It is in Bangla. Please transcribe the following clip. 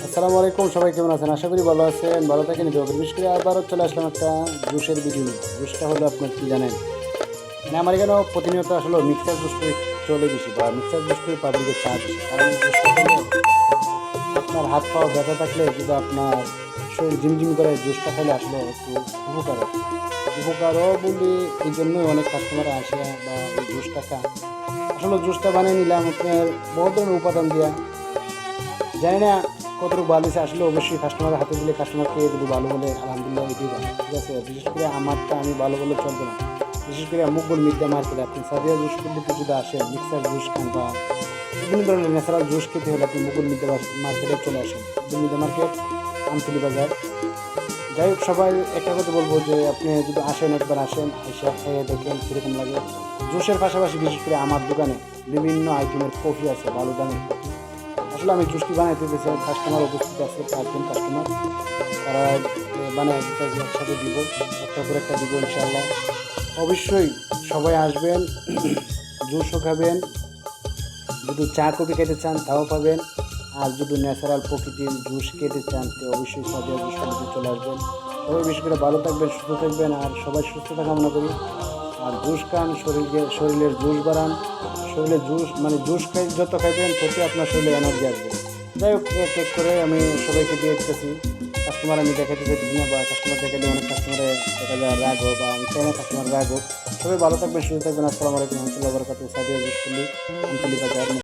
আসসালামু আলাইকুম, সবাই কেমন আছেন? আশা করি ভালো আছেন, ভালো থাকেন। বিশেষ করে আবারও চলে আসলাম একটা জুসের ভিডিও নিয়ে। জুসটা হলো আপনার কি জানেন, মানে আমার এখানেও প্রতিনিয়ত আসলে মিক্সার জুস করে চলে বেশি, বা মিক্সার জুস করে পাবলিকের চা বেশি। কারণ জুসটা খেলে আপনার হাত পাও ব্যথা থাকলে, যদি আপনার শরীর ঝিমঝিম করে, জুসটা খেলে আসলে একটু উপকার হয়। উপকারও বলি এই জন্যই অনেক কাস্টমার আসে বা এই জুসটা খায়। আসলে জুসটা বানিয়ে নিলাম আপনার বহুত ধরনের উপাদান দিয়া, জানি না কতটুকু ভালো হয়েছে। আসলে অবশ্যই কাস্টমারের হাতে দিলে, কাস্টমার খেয়ে যদি ভালো বলে আলহামদুলিল্লাহ এটাই ভালো, ঠিক আছে। বিশেষ করে আমারটা আমি ভালো বলে চলবে না। বিশেষ করে মুগল মিডিয়া মার্কেটে আপনি সাদিয়া জুস কিন্তু যদি আসেন, মিক্সার জুস খান বা বিভিন্ন ধরনের ন্যাচারাল জুস খেতে হলে আপনি মুগল মিডিয়া মার্কেটে চলে আসেন। মুগল মিডিয়া মার্কেট, আমতলি বাজার। যাই হোক, সবাই একটা কথা বলবো যে আপনি যদি আসেন, একবার আসেন, এসে খেয়ে দেখেন কীরকম লাগে। জুসের পাশাপাশি বিশেষ করে আমার দোকানে বিভিন্ন আইটেমের কফি আছে, ভালো দামের কফি। আসলে আমি জুসটি বানাইতে দিতেছি, কাস্টমার উপস্থিত আছে 5 জন কাস্টমার। তারা বানায় দিতেছি, একসাথে দিব, একটা করে একটা দিব ইনশাআল্লাহ। অবশ্যই সবাই আসবেন, জুসও খাবেন। যদি চা কফি খেতে চান তাও পাবেন। আর যদি ন্যাচারাল প্রকৃতির জুস খেতে চান তো অবশ্যই সাদিয়া জুস খেতে চলে আসবেন। সবাই বেশি করে ভালো থাকবেন, সুস্থ থাকবেন, আর সবাই সুস্থতা কামনা করি। আর জুস খান, শরীরের জুস বাড়ান। শরীরে জুস মানে জুস খাই যত খাইবেন ততই আপনার শরীরে এনার্জি আসবে। যাই হোক, এক এক করে আমি সবাইকে দিয়ে দিতেছি। কাস্টমার আমি দেখাতে চাইতেছি না, বা কাস্টমার দেখালে অনেক কাস্টমারে দেখা যায় রাগ হোক, বা আমি চাই না কাস্টমার রাগ হোক। সবাই ভালো থাকবেন, সুস্থ থাকবেন। আসসালামু আলাইকুম রহমতুল্লাহ বরকাতুহ। সাদিয়া জুস করলি আমতলি বাজার।